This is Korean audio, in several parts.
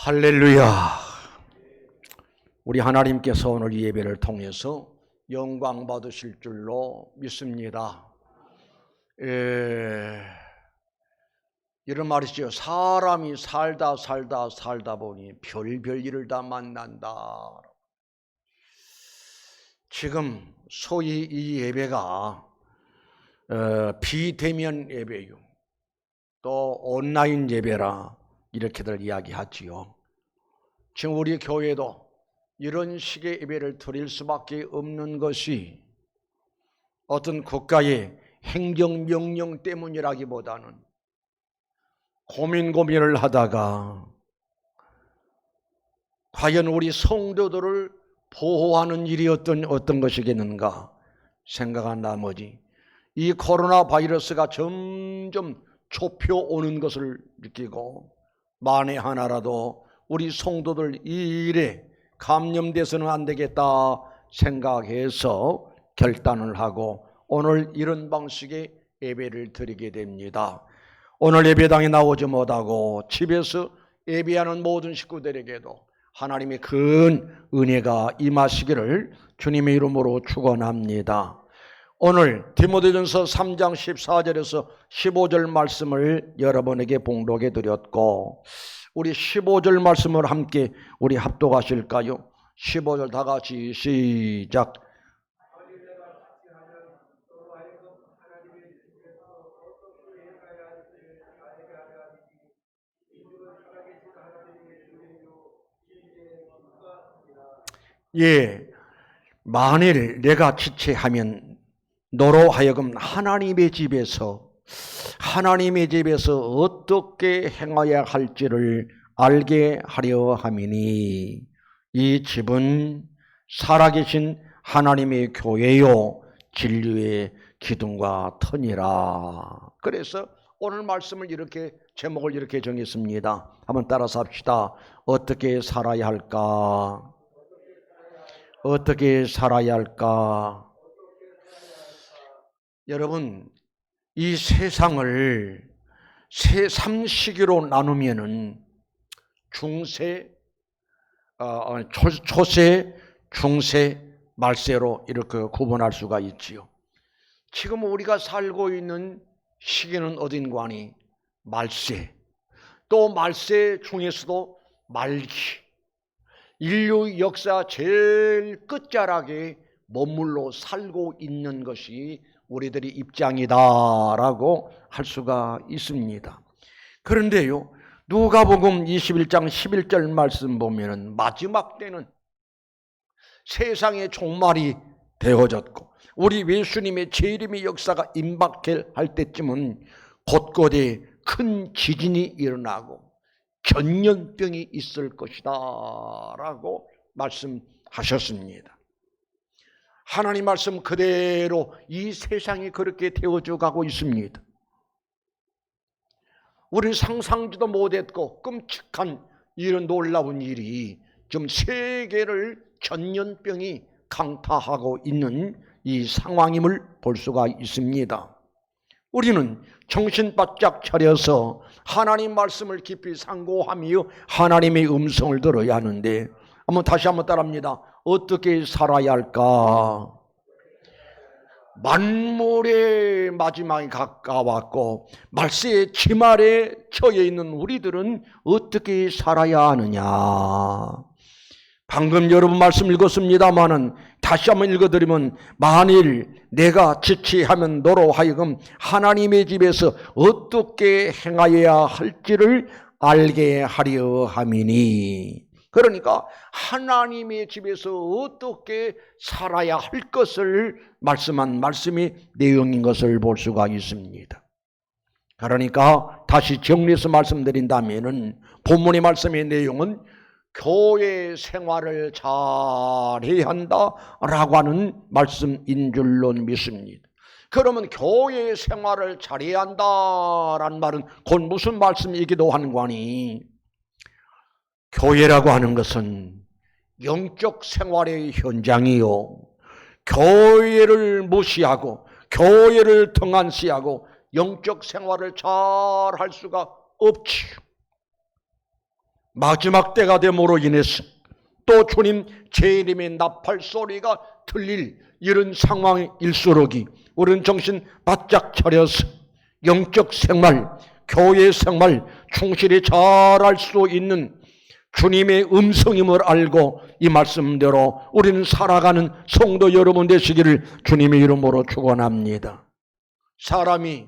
할렐루야. 우리 하나님께서 오늘 이 예배를 통해서 영광 받으실 줄로 믿습니다. 이런 말이죠. 사람이 살다 보니 별별 일을 다 만난다. 지금 소위 이 예배가 비대면 예배요, 또 온라인 예배라 이렇게들 이야기하지요. 지금 우리 교회도 이런 식의 예배를 드릴 수밖에 없는 것이 어떤 국가의 행정명령 때문이라기보다는 고민을 하다가 과연 우리 성도들을 보호하는 일이 어떤 것이겠는가 생각한 나머지 이 코로나 바이러스가 점점 좁혀오는 것을 느끼고 만에 하나라도 우리 성도들 이 일에 감염돼서는 안 되겠다 생각해서 결단을 하고 오늘 이런 방식의 예배를 드리게 됩니다. 오늘 예배당에 나오지 못하고 집에서 예배하는 모든 식구들에게도 하나님의 큰 은혜가 임하시기를 주님의 이름으로 축원합니다. 오늘 디모데전서 3장 14절에서 15절 말씀을 여러분에게 봉독해 드렸고, 우리 15절 말씀을 함께 우리 합독하실까요? 15절 다 같이 시작. 예, 만일 내가 지체하면 너로 하여금 하나님의 집에서 어떻게 행하여야 할지를 알게 하려 함이니 이 집은 살아계신 하나님의 교회요 진리의 기둥과 터니라. 그래서 오늘 말씀을 이렇게 제목을 이렇게 정했습니다. 한번 따라서 합시다. 어떻게 살아야 할까? 어떻게 살아야 할까? 여러분, 이 세상을 세 3시기로 나누면은 중세, 초세, 중세, 말세로 이렇게 구분할 수가 있지요. 지금 우리가 살고 있는 시기는 어딘가니 말세, 또 말세 중에서도 말기, 인류 역사 제일 끝자락에 머물러 살고 있는 것이 우리들의 입장이다라고 할 수가 있습니다. 그런데요, 누가복음 21장 11절 말씀 보면은 마지막 때는 세상의 종말이 되어졌고 우리 예수님의 재림의 역사가 임박할 때쯤은 곳곳에 큰 지진이 일어나고 전염병이 있을 것이다 라고 말씀하셨습니다. 하나님 말씀 그대로 이 세상이 그렇게 되어져 가고 있습니다. 우리는 상상지도 못했고 끔찍한 이런 놀라운 일이 좀 세계를 전염병이 강타하고 있는 이 상황임을 볼 수가 있습니다. 우리는 정신 바짝 차려서 하나님 말씀을 깊이 상고하며 하나님의 음성을 들어야 하는데, 다시 한번 따라합니다. 어떻게 살아야 할까? 만물의 마지막이 가까웠고 말세의 지말에 처해 있는 우리들은 어떻게 살아야 하느냐? 방금 여러분 말씀 읽었습니다마는 다시 한번 읽어드리면, 만일 내가 지체하면 너로 하여금 하나님의 집에서 어떻게 행하여야 할지를 알게 하려 함이니, 그러니까 하나님의 집에서 어떻게 살아야 할 것을 말씀한 말씀이 내용인 것을 볼 수가 있습니다. 그러니까 다시 정리해서 말씀드린다면은 본문의 말씀의 내용은 교회 생활을 잘해야 한다라고 하는 말씀인 줄로 믿습니다. 그러면 교회 생활을 잘해야 한다라는 말은 곧 무슨 말씀이기도 한거니, 교회라고 하는 것은 영적 생활의 현장이요, 교회를 무시하고 교회를 등한시하고 영적 생활을 잘 할 수가 없지요. 마지막 때가 됨으로 인해서 또 주님 재림의 나팔 소리가 들릴 이런 상황일수록이 우리는 정신 바짝 차려서 영적 생활, 교회 생활 충실히 잘할 수 있는 주님의 음성임을 알고 이 말씀대로 우리는 살아가는 성도 여러분 되시기를 주님의 이름으로 축원합니다. 사람이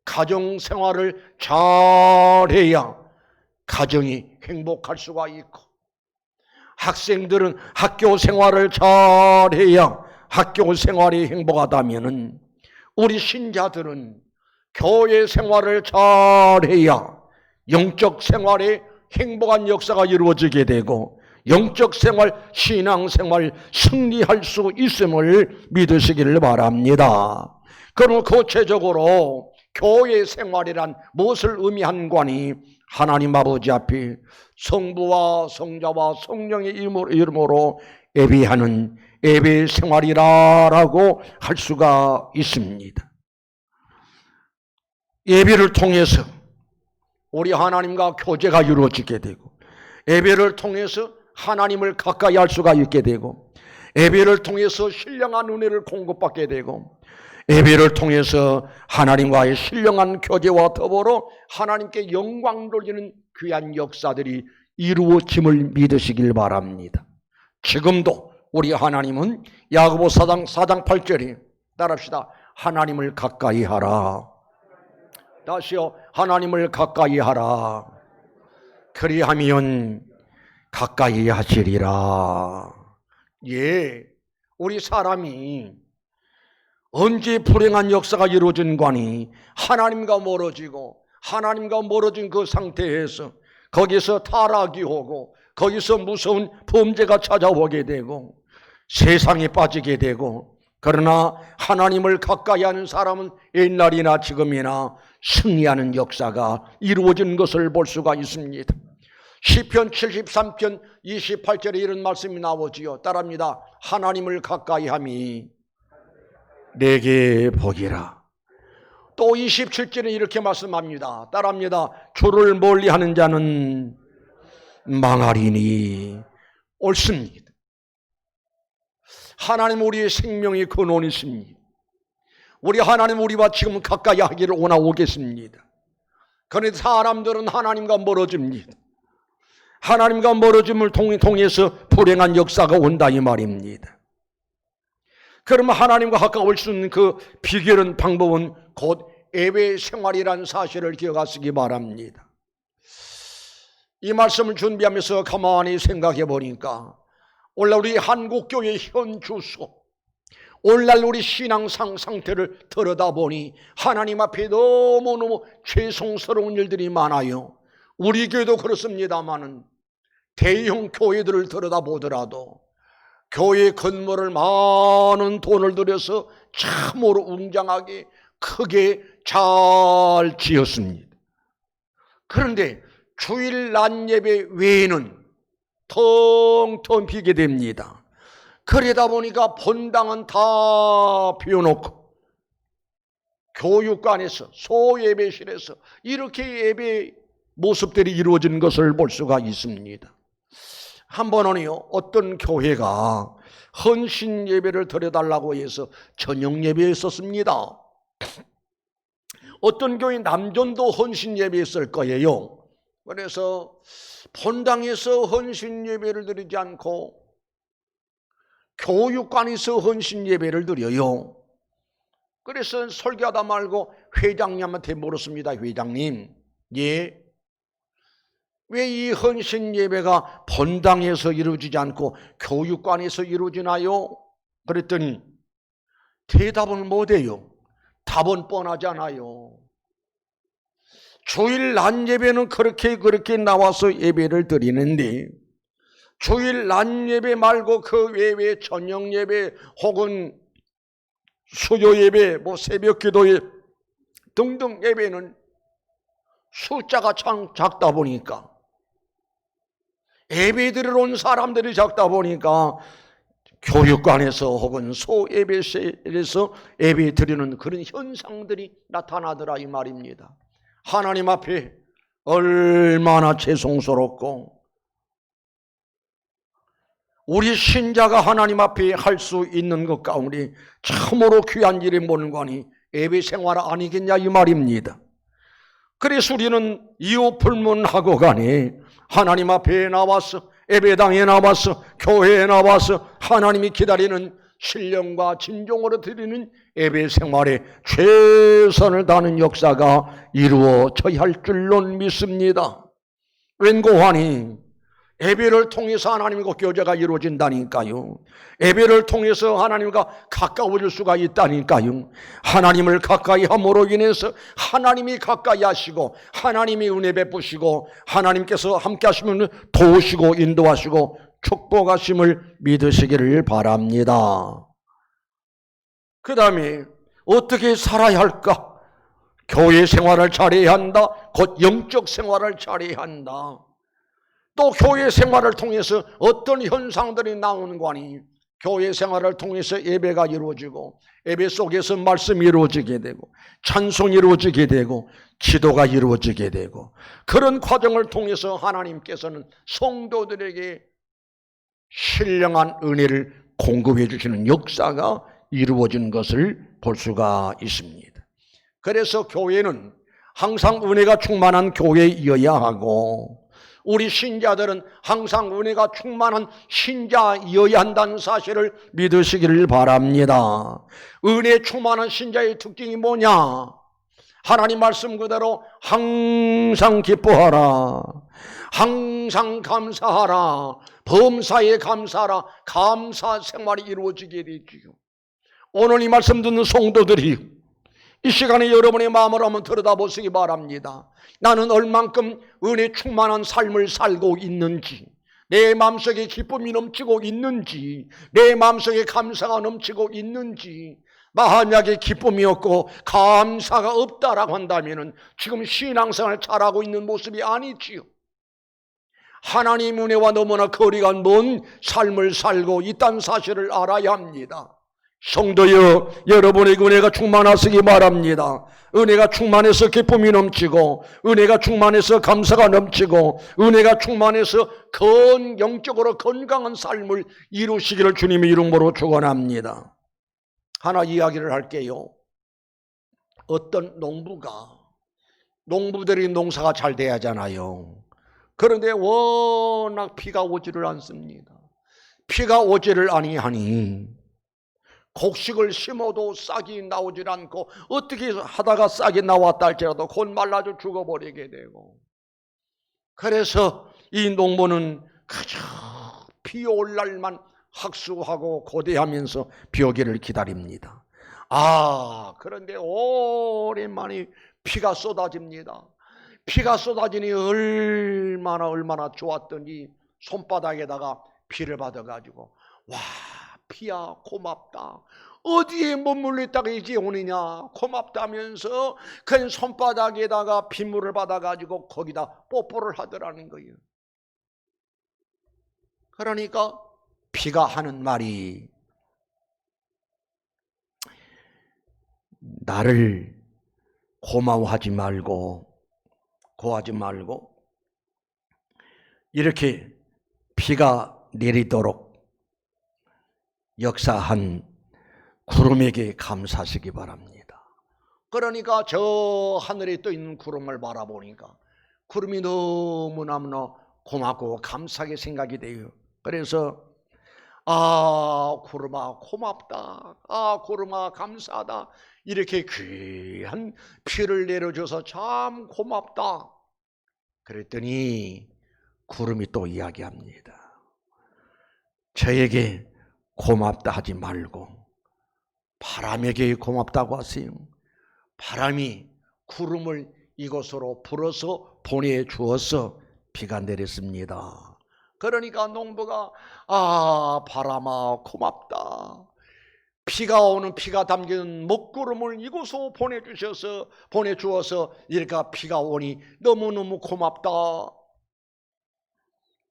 가정생활을 잘해야 가정이 행복할 수가 있고, 학생들은 학교 생활을 잘해야 학교 생활이 행복하다면은, 우리 신자들은 교회 생활을 잘해야 영적 생활에 행복한 역사가 이루어지게 되고 영적 생활, 신앙 생활 승리할 수 있음을 믿으시기를 바랍니다. 그럼 구체적으로 교회 생활이란 무엇을 의미한거니? 하나님 아버지 앞에 성부와 성자와 성령의 이름으로 예배하는 예배 생활이라고 할 수가 있습니다. 예배를 통해서 우리 하나님과 교제가 이루어지게 되고, 예배를 통해서 하나님을 가까이 할 수가 있게 되고, 예배를 통해서 신령한 은혜를 공급받게 되고, 예배를 통해서 하나님과의 신령한 교제와 더불어 하나님께 영광 돌리는 귀한 역사들이 이루어짐을 믿으시길 바랍니다. 지금도 우리 하나님은 야고보 4장 8절에 따라합시다. 하나님을 가까이 하라. 다시요. 하나님을 가까이 하라. 그리하면 가까이 하시리라. 예, 우리 사람이 언제 불행한 역사가 이루어진 거니? 하나님과 멀어지고, 하나님과 멀어진 그 상태에서 거기서 타락이 오고, 거기서 무서운 범죄가 찾아오게 되고 세상에 빠지게 되고, 그러나 하나님을 가까이 하는 사람은 옛날이나 지금이나 승리하는 역사가 이루어진 것을 볼 수가 있습니다. 시편 73편 28절에 이런 말씀이 나오지요. 따라합니다. 하나님을 가까이 함이 내게 복이라. 또 27절에 이렇게 말씀합니다. 따라합니다. 주를 멀리하는 자는 망하리니. 옳습니다. 하나님 우리의 생명의 근원이십니다. 우리 하나님 우리와 지금 가까이 하기를 원하오겠습니다. 그런데 사람들은 하나님과 멀어집니다. 하나님과 멀어짐을 통해서 불행한 역사가 온다 이 말입니다. 그러면 하나님과 가까울 수 있는 그 비결은, 방법은 곧 예배 생활이라는 사실을 기억하시기 바랍니다. 이 말씀을 준비하면서 가만히 생각해 보니까 오늘날 우리 한국교회 현 주소, 오늘날 우리 신앙상 상태를 들여다보니 하나님 앞에 너무너무 죄송스러운 일들이 많아요. 우리 교회도 그렇습니다마는 대형 교회들을 들여다보더라도 교회 건물을 많은 돈을 들여서 참으로 웅장하게 크게 잘 지었습니다. 그런데 주일 낮 예배 외에는 텅텅 비게 됩니다. 그러다 보니까 본당은 다 비워놓고 교육관에서, 소예배실에서 이렇게 예배 모습들이 이루어진 것을 볼 수가 있습니다. 한 번은요, 어떤 교회가 헌신 예배를 드려달라고 해서 저녁 예배했었습니다. 어떤 교회 남전도 헌신 예배했을 거예요. 그래서 본당에서 헌신 예배를 드리지 않고 교육관에서 헌신 예배를 드려요. 그래서 설교하다 말고 회장님한테 물었습니다. 회장님, 예, 왜 이 헌신 예배가 본당에서 이루어지지 않고 교육관에서 이루어지나요? 그랬더니 대답을 못해요. 답은 뻔하잖아요. 주일 낮 예배는 그렇게 나와서 예배를 드리는데, 주일 낮 예배 말고 그 외에 저녁 예배 혹은 수요 예배, 새벽 기도회 등등 예배는 숫자가 참 작다 보니까, 예배 드리러 온 사람들이 작다 보니까 교육관에서 혹은 소예배실에서 예배 드리는 그런 현상들이 나타나더라 이 말입니다. 하나님 앞에 얼마나 죄송스럽고, 우리 신자가 하나님 앞에 할 수 있는 것 가운데 참으로 귀한 일이 뭔가니 예배 생활 아니겠냐 이 말입니다. 그래서 우리는 이유 불문하고 가니 하나님 앞에 나와서, 예배당에 나와서, 교회에 나와서 하나님이 기다리는 신령과 진정으로 드리는 예배 생활에 최선을 다하는 역사가 이루어져야 할 줄로 믿습니다. 웬고하니 예배를 통해서 하나님과 교제가 이루어진다니까요. 예배를 통해서 하나님과 가까워질 수가 있다니까요. 하나님을 가까이 함으로 인해서 하나님이 가까이 하시고, 하나님이 은혜 베푸시고, 하나님께서 함께 하시면 도우시고 인도하시고 축복하심을 믿으시기를 바랍니다. 그 다음에 어떻게 살아야 할까? 교회 생활을 잘해야 한다. 곧 영적 생활을 잘해야 한다. 또 교회 생활을 통해서 어떤 현상들이 나오는 거니, 교회 생활을 통해서 예배가 이루어지고, 예배 속에서 말씀이 이루어지게 되고, 찬송이 이루어지게 되고, 기도가 이루어지게 되고, 그런 과정을 통해서 하나님께서는 성도들에게 신령한 은혜를 공급해 주시는 역사가 이루어지는 것을 볼 수가 있습니다. 그래서 교회는 항상 은혜가 충만한 교회이어야 하고, 우리 신자들은 항상 은혜가 충만한 신자이어야 한다는 사실을 믿으시기를 바랍니다. 은혜 충만한 신자의 특징이 뭐냐? 하나님 말씀 그대로 항상 기뻐하라, 항상 감사하라, 범사에 감사하라. 감사 생활이 이루어지게 되지요. 오늘 이 말씀 듣는 성도들이 이 시간에 여러분의 마음을 한번 들여다보시기 바랍니다. 나는 얼만큼 은혜 충만한 삶을 살고 있는지, 내 마음속에 기쁨이 넘치고 있는지, 내 마음속에 감사가 넘치고 있는지. 만약에 기쁨이 없고 감사가 없다라고 한다면 지금 신앙생활을 잘하고 있는 모습이 아니지요. 하나님 은혜와 너무나 거리가 먼 삶을 살고 있다는 사실을 알아야 합니다. 성도여, 여러분의 은혜가 충만하시기 바랍니다. 은혜가 충만해서 기쁨이 넘치고, 은혜가 충만해서 감사가 넘치고, 은혜가 충만해서 영적으로 건강한 삶을 이루시기를 주님의 이름으로 축원합니다. 하나 이야기를 할게요. 어떤 농부들이 농사가 잘 돼야 하잖아요. 그런데 워낙 비가 오지를 않습니다. 비가 오지를 아니하니 곡식을 심어도 싹이 나오질 않고, 어떻게 하다가 싹이 나왔다 할지라도 곧 말라져 죽어버리게 되고, 그래서 이 농부는 그저 비 올 날만 학수하고 고대하면서 비 오기를 기다립니다. 그런데 오랜만에 비가 쏟아집니다. 비가 쏟아지니 얼마나 좋았더니 손바닥에다가 비를 받아가지고, 와, 비야 고맙다, 어디에 머물러 있다가 이제 오느냐, 고맙다면서 그 손바닥에다가 빗물을 받아가지고 거기다 뽀뽀를 하더라는 거예요. 그러니까 비가 하는 말이, 나를 고마워하지 말고 고하지 말고 이렇게 비가 내리도록 역사한 구름에게 감사하시기 바랍니다. 그러니까 저 하늘에 떠 있는 구름을 바라보니까 구름이 너무너무나 고맙고 감사하게 생각이 돼요. 그래서 구름아 고맙다, 구름아 감사하다, 이렇게 귀한 비를 내려줘서 참 고맙다. 그랬더니 구름이 또 이야기합니다. 저에게 고맙다 하지 말고 바람에게 고맙다고 하세요. 바람이 구름을 이곳으로 불어서 보내주어서 비가 내렸습니다. 그러니까 농부가 바람아 고맙다, 비가 오는, 비가 담긴 먹구름을 이곳으로 보내주어서 이렇게 비가 오니 너무너무 고맙다.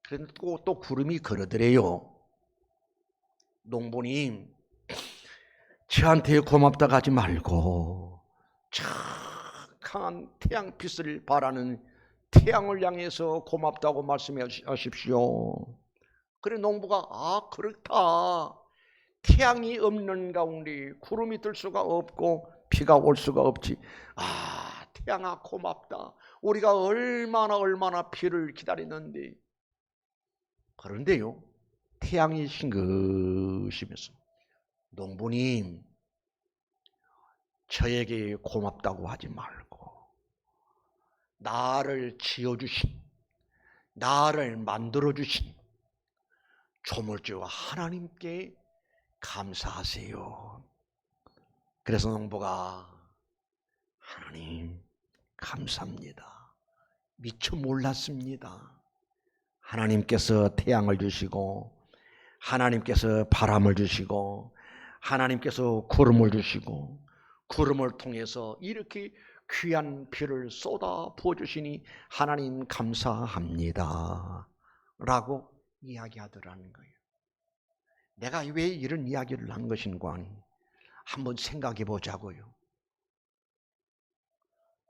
그리고 또 구름이 그러더래요. 농부님, 저한테 고맙다고 하지 말고 착한 태양빛을 바라는 태양을 향해서 고맙다고 말씀하십시오. 그래 농부가 그렇다. 태양이 없는 가운데 구름이 뜰 수가 없고 비가 올 수가 없지. 태양아 고맙다. 우리가 얼마나 비를 기다리는데. 그런데요, 태양이 싱긋이면서 농부님, 저에게 고맙다고 하지 말고 나를 지어주신, 나를 만들어주신 조물주와 하나님께 감사하세요. 그래서 농부가 하나님 감사합니다. 미처 몰랐습니다. 하나님께서 태양을 주시고 하나님께서 바람을 주시고 하나님께서 구름을 주시고 구름을 통해서 이렇게 귀한 비를 쏟아 부어주시니 하나님 감사합니다 라고 이야기하더라는 거예요. 내가 왜 이런 이야기를 한 것인가 한번 생각해 보자고요.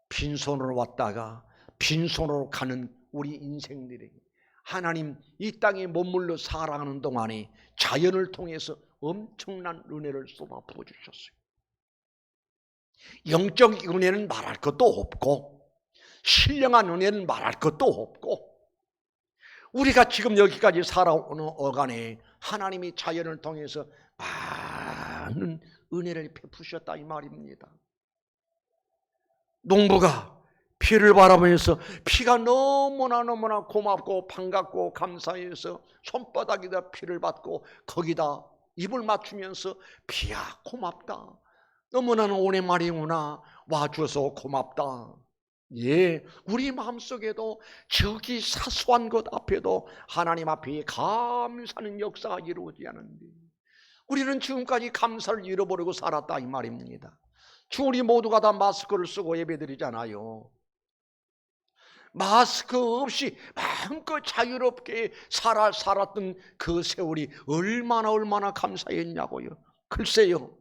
빈손으로 왔다가 빈손으로 가는 우리 인생들에게 하나님 이 땅에 머물러 살아가는 동안에 자연을 통해서 엄청난 은혜를 쏟아 부어주셨어요. 영적 은혜는 말할 것도 없고 신령한 은혜는 말할 것도 없고 우리가 지금 여기까지 살아오는 어간에 하나님이 자연을 통해서 많은 은혜를 베푸셨다 이 말입니다. 농부가 비를 바라보면서 비가 너무나 고맙고 반갑고 감사해서 손바닥에다 비를 받고 거기다 입을 맞추면서 비야 고맙다. 너무나는 오랜만이구나. 와줘서 고맙다. 예, 우리 마음속에도 저기 사소한 것 앞에도 하나님 앞에 감사하는 역사가 이루어지지 않는데 우리는 지금까지 감사를 잃어버리고 살았다 이 말입니다. 지금 우리 모두가 다 마스크를 쓰고 예배드리잖아요. 마스크 없이 마음껏 자유롭게 살았던 그 세월이 얼마나 감사했냐고요. 글쎄요,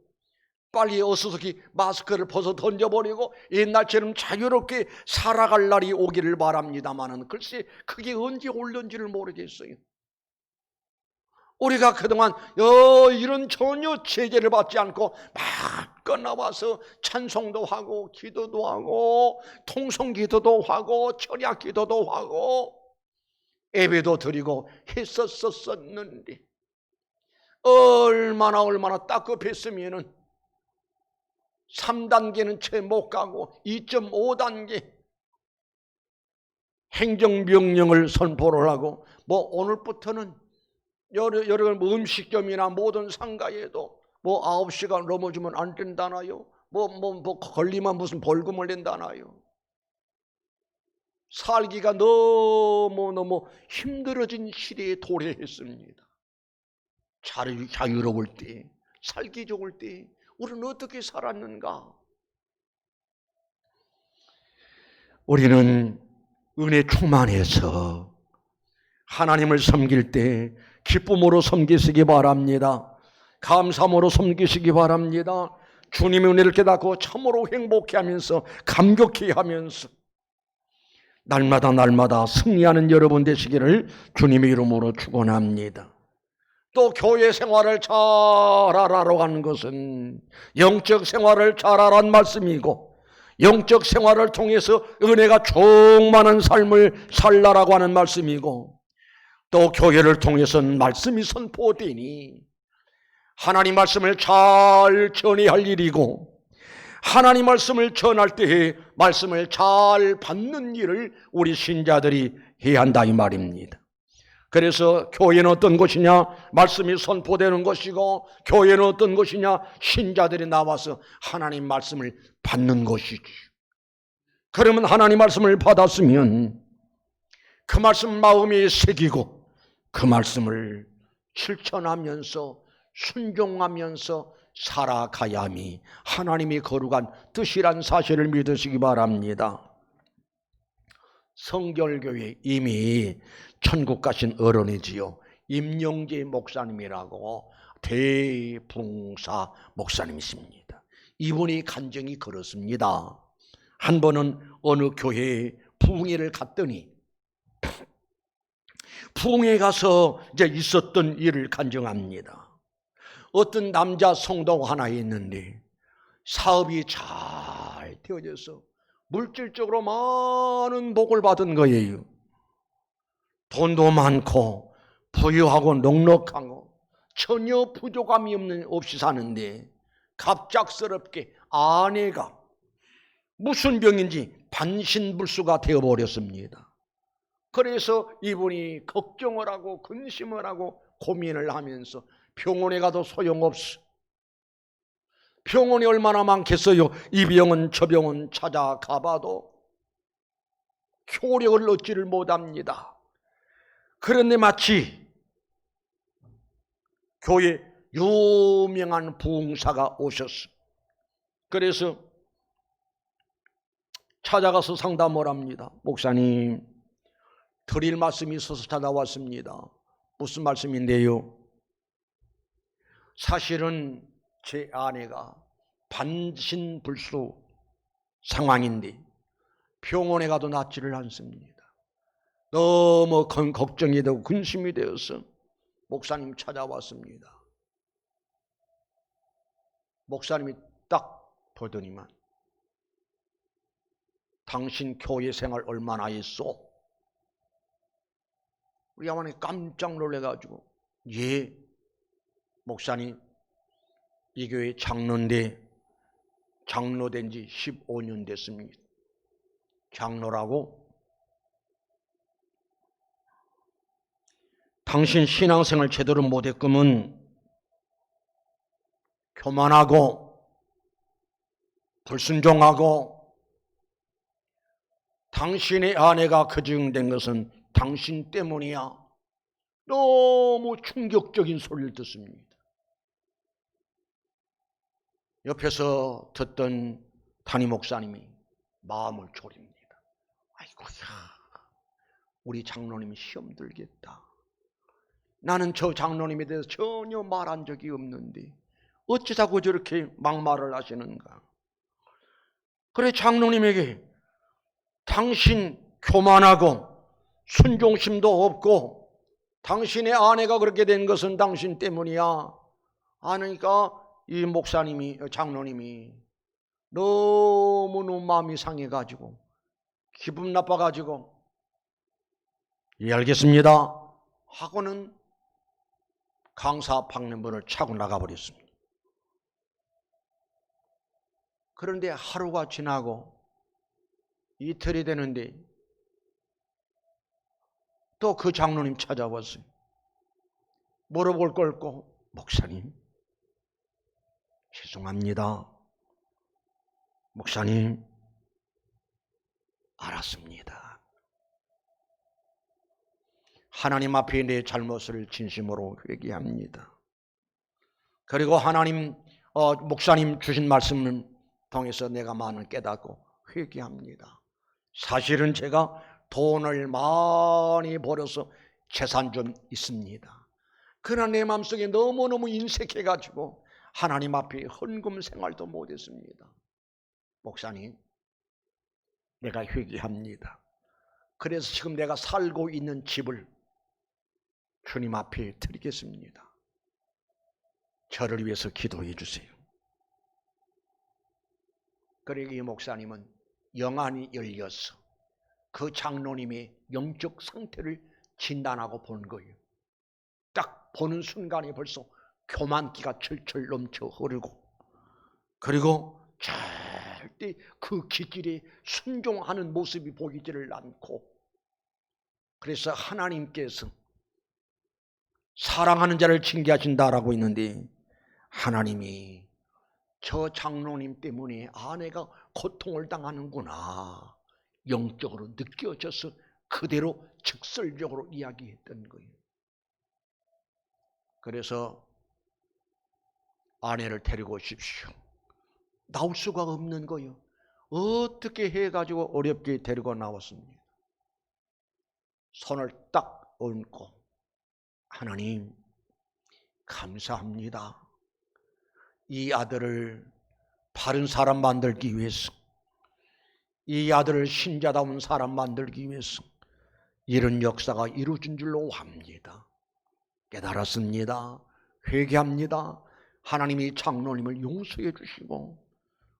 빨리 어서서히 마스크를 벗어 던져버리고 옛날처럼 자유롭게 살아갈 날이 오기를 바랍니다마는 글쎄 그게 언제 올는지를 모르겠어요. 우리가 그동안 이런 전혀 제재를 받지 않고 마음껏 나와서 찬송도 하고 기도도 하고 통성기도도 하고 철야기도도 하고 예배도 드리고 했었었는데 얼마나 따급했으면은 3단계는 채 못 가고 2.5단계 행정명령을 선포를 하고 오늘부터는 여러 음식점이나 모든 상가에도 9시간 넘어주면 안 된다나요? 걸리면 무슨 벌금을 낸다나요? 살기가 너무 힘들어진 시대에 도래했습니다. 자유로울 때, 살기 좋을 때 우리는 어떻게 살았는가? 우리는 은혜 충만해서 하나님을 섬길 때 기쁨으로 섬기시기 바랍니다. 감사함으로 섬기시기 바랍니다. 주님의 은혜를 깨닫고 참으로 행복해하면서 감격해하면서 날마다 승리하는 여러분 되시기를 주님의 이름으로 축원합니다. 또 교회 생활을 잘하라고 하는 것은 영적 생활을 잘하라는 말씀이고 영적 생활을 통해서 은혜가 충만한 삶을 살라라고 하는 말씀이고 또 교회를 통해서는 말씀이 선포되니 하나님 말씀을 잘 전해야 할 일이고 하나님 말씀을 전할 때에 말씀을 잘 받는 일을 우리 신자들이 해야 한다 이 말입니다. 그래서 교회는 어떤 것이냐? 말씀이 선포되는 것이고 교회는 어떤 것이냐? 신자들이 나와서 하나님 말씀을 받는 것이지. 그러면 하나님 말씀을 받았으면 그 말씀 마음에 새기고 그 말씀을 실천하면서 순종하면서 살아가야함이 하나님이 거룩한 뜻이란 사실을 믿으시기 바랍니다. 성결교회 이미 천국 가신 어른이지요. 임영재 목사님이라고 대붕사 목사님이십니다. 이분이 간증이 그렇습니다. 한 번은 어느 교회에 부흥회를 갔더니 부흥회 가서 이제 있었던 일을 간증합니다. 어떤 남자 성도가 하나 있는데 사업이 잘 되어져서 물질적으로 많은 복을 받은 거예요. 돈도 많고 부유하고 넉넉하고 전혀 부족함이 없이 사는데 갑작스럽게 아내가 무슨 병인지 반신불수가 되어버렸습니다. 그래서 이분이 걱정을 하고 근심을 하고 고민을 하면서 병원에 가도 소용없어. 병원이 얼마나 많겠어요. 이 병원 저 병원 찾아가봐도 효력을 얻지를 못합니다. 그런데 마치 교회 유명한 부흥사가 오셨어. 그래서 찾아가서 상담을 합니다. 목사님, 드릴 말씀이 있어서 찾아왔습니다. 무슨 말씀인데요? 사실은 제 아내가 반신불수 상황인데 병원에 가도 낫지를 않습니다. 너무 걱정이 되고 근심이 되어서 목사님 찾아왔습니다. 목사님이 딱 보더니만 당신 교회 생활 얼마나 했어? 우리 아버님 깜짝 놀래가지고 예, 목사님 이 교회 장로인데 장로된 지 15년 됐습니다. 장로라고? 당신 신앙생활 제대로 못했으면 교만하고 불순종하고 당신의 아내가 거증된 것은 당신 때문이야. 너무 충격적인 소리를 듣습니다. 옆에서 듣던 담임 목사님이 마음을 졸입니다. 아이고야, 우리 장로님이 시험 들겠다. 나는 저 장로님에 대해서 전혀 말한 적이 없는데 어찌자고 저렇게 막말을 하시는가. 그래, 장로님에게 당신 교만하고 순종심도 없고 당신의 아내가 그렇게 된 것은 당신 때문이야 하니까 이 목사님이, 장로님이 너무너무 마음이 상해가지고 기분 나빠가지고 예, 알겠습니다 하고는 강사 방문을 차고 나가버렸습니다. 그런데 하루가 지나고 이틀이 되는데 또 그 장로님 찾아왔어요. 물어볼 걸 없고 목사님 죄송합니다. 목사님 알았습니다. 하나님 앞에 내 잘못을 진심으로 회개합니다. 그리고 하나님 목사님 주신 말씀을 통해서 내가 많이 깨닫고 회개합니다. 사실은 제가 돈을 많이 벌어서 재산 좀 있습니다. 그러나 내 마음속에 너무너무 인색해가지고 하나님 앞에 헌금 생활도 못했습니다. 목사님 내가 회개합니다. 그래서 지금 내가 살고 있는 집을 주님 앞에 드리겠습니다. 저를 위해서 기도해 주세요. 그리고 이 목사님은 영안이 열려서 그 장로님의 영적 상태를 진단하고 본 거예요. 딱 보는 순간에 벌써 교만기가 철철 넘쳐 흐르고 그리고 절대 그 기질에 순종하는 모습이 보이지를 않고 그래서 하나님께서 사랑하는 자를 징계하신다라고 있는데 하나님이 저 장로님 때문에 아내가 고통을 당하는구나 영적으로 느껴져서 그대로 직설적으로 이야기했던 거예요. 그래서 아내를 데리고 오십시오. 나올 수가 없는 거예요. 어떻게 해가지고 어렵게 데리고 나왔습니다. 손을 딱 얹고 하나님 감사합니다. 이 아들을 바른 사람 만들기 위해서 이 아들을 신자다운 사람 만들기 위해서 이런 역사가 이루어진 줄로 압니다. 깨달았습니다. 회개합니다. 하나님이 장로님을 용서해 주시고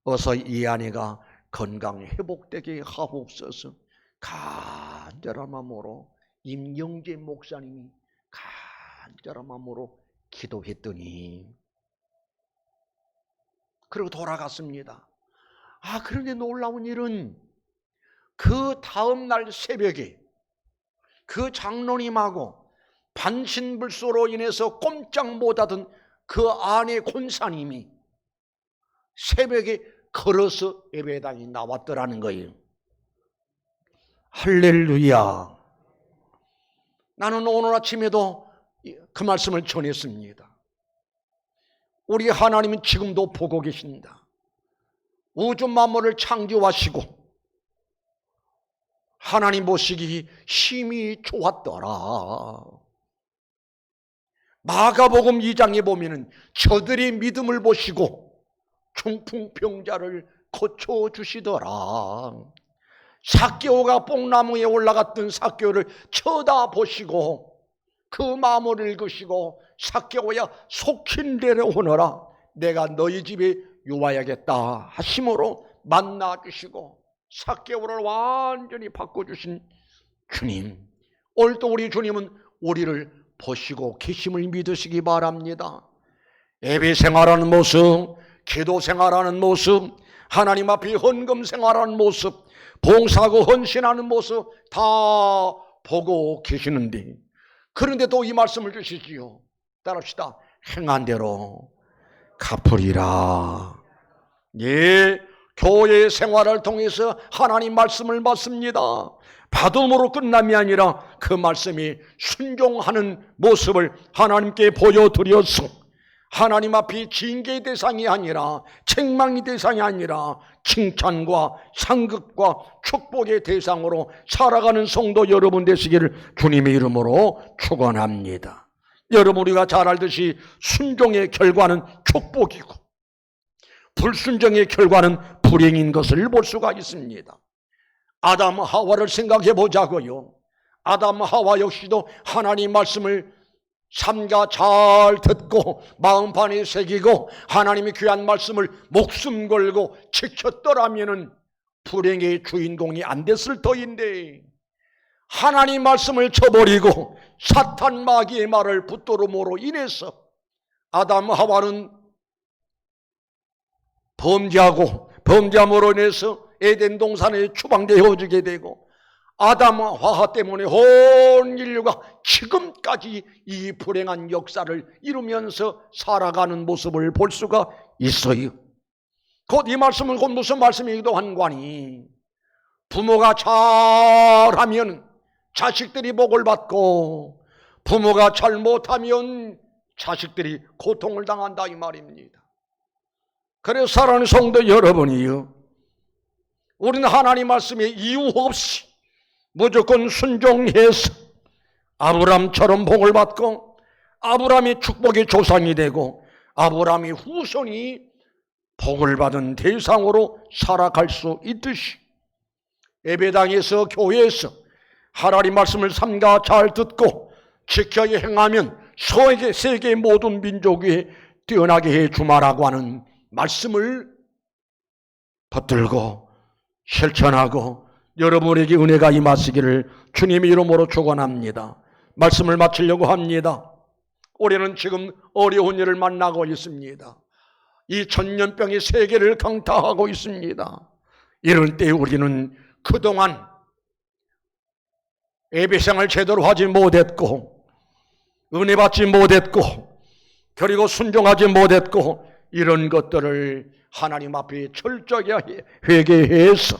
어서 이 아내가 건강 회복되게 하옵소서. 간절한 마음으로 임영재 목사님이 간절한 마음으로 기도했더니 그리고 돌아갔습니다. 그런데 놀라운 일은 그 다음 날 새벽에 그 장로님하고 반신불수로 인해서 꼼짝 못하던 그 아내 권사님이 새벽에 걸어서 예배당에 나왔더라는 거예요. 할렐루야. 나는 오늘 아침에도 그 말씀을 전했습니다. 우리 하나님은 지금도 보고 계십니다. 우주 만물을 창조하시고 하나님 보시기 힘이 좋았더라. 마가복음 2장에 보면은 저들의 믿음을 보시고 중풍병자를 고쳐주시더라. 삭개오가 뽕나무에 올라갔던 삭개오를 쳐다보시고 그 마음을 읽으시고 삭개오야 속힌 데로 오너라. 내가 너희 집에 요와야겠다 하심으로 만나주시고 삭개오를 완전히 바꿔주신 주님, 오늘도 우리 주님은 우리를 보시고 계심을 믿으시기 바랍니다. 예배 생활하는 모습, 기도 생활하는 모습, 하나님 앞에 헌금 생활하는 모습, 봉사하고 헌신하는 모습 다 보고 계시는데 그런데 또 이 말씀을 주시지요. 따라합시다. 행한 대로 갚으리라. 예, 교회 생활을 통해서 하나님 말씀을 받습니다. 받음으로 끝남이 아니라 그 말씀이 순종하는 모습을 하나님께 보여드려서 하나님 앞에 징계의 대상이 아니라 책망의 대상이 아니라 칭찬과 상급과 축복의 대상으로 살아가는 성도 여러분 되시기를 주님의 이름으로 축원합니다. 여러분, 우리가 잘 알듯이 순종의 결과는 축복이고 불순종의 결과는 불행인 것을 볼 수가 있습니다. 아담 하와를 생각해 보자고요. 아담 하와 역시도 하나님 말씀을 삼가 잘 듣고 마음판에 새기고 하나님의 귀한 말씀을 목숨 걸고 지켰더라면은 불행의 주인공이 안 됐을 터인데 하나님 말씀을 쳐버리고 사탄 마귀의 말을 붙들음으로 인해서 아담 하와는 범죄함으로 인해서 에덴 동산에 추방되어지게 되고 아담 화하 때문에 온 인류가 지금까지 이 불행한 역사를 이루면서 살아가는 모습을 볼 수가 있어요. 곧 이 말씀은 곧 무슨 말씀이기도 한거니 부모가 잘하면 자식들이 복을 받고 부모가 잘못하면 자식들이 고통을 당한다 이 말입니다. 그래서 사랑하는 성도 여러분이요, 우리는 하나님 말씀에 이유 없이 무조건 순종해서 아브람처럼 복을 받고 아브람이 축복의 조상이 되고 아브람이 후손이 복을 받은 대상으로 살아갈 수 있듯이 예배당에서 교회에서 하나님 말씀을 삼가 잘 듣고 지켜야 행하면 세계 모든 민족 위에 뛰어나게 해 주마라고 하는 말씀을 붙들고 실천하고 여러분에게 은혜가 임하시기를 주님의 이름으로 축원합니다. 말씀을 마치려고 합니다. 우리는 지금 어려운 일을 만나고 있습니다. 이 전염병이 세계를 강타하고 있습니다. 이럴 때 우리는 그동안 예배생활 제대로 하지 못했고 은혜 받지 못했고 그리고 순종하지 못했고 이런 것들을 하나님 앞에 철저히 회개해서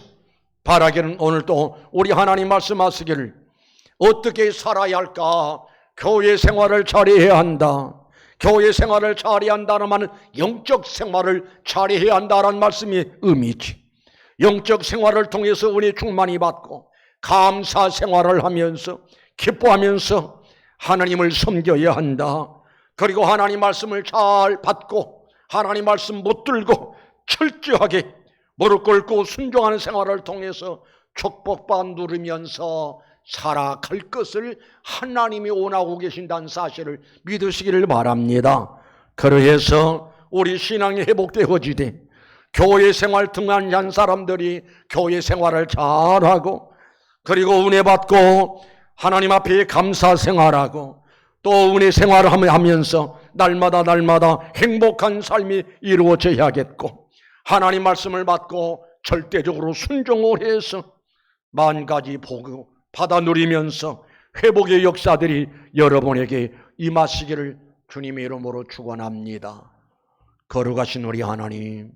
바라기는 오늘도 우리 하나님 말씀하시기를 어떻게 살아야 할까? 교회 생활을 잘해야 한다. 교회 생활을 잘해야 한다는 말은 영적 생활을 잘해야 한다는 말씀이 의미지. 영적 생활을 통해서 은혜 충만히 받고 감사 생활을 하면서 기뻐하면서 하나님을 섬겨야 한다. 그리고 하나님 말씀을 잘 받고 하나님 말씀 붙들고 철저하게 무릎 꿇고 순종하는 생활을 통해서 축복받 누리면서 살아갈 것을 하나님이 원하고 계신다는 사실을 믿으시기를 바랍니다. 그래서 우리 신앙이 회복되어지되 교회 생활 등한한 사람들이 교회 생활을 잘하고 그리고 은혜 받고 하나님 앞에 감사 생활하고 또 은혜 생활을 하면서 날마다 행복한 삶이 이루어져야겠고 하나님 말씀을 받고 절대적으로 순종을 해서 만 가지 복을 받아 누리면서 회복의 역사들이 여러분에게 임하시기를 주님의 이름으로 축원합니다. 거룩하신 우리 하나님,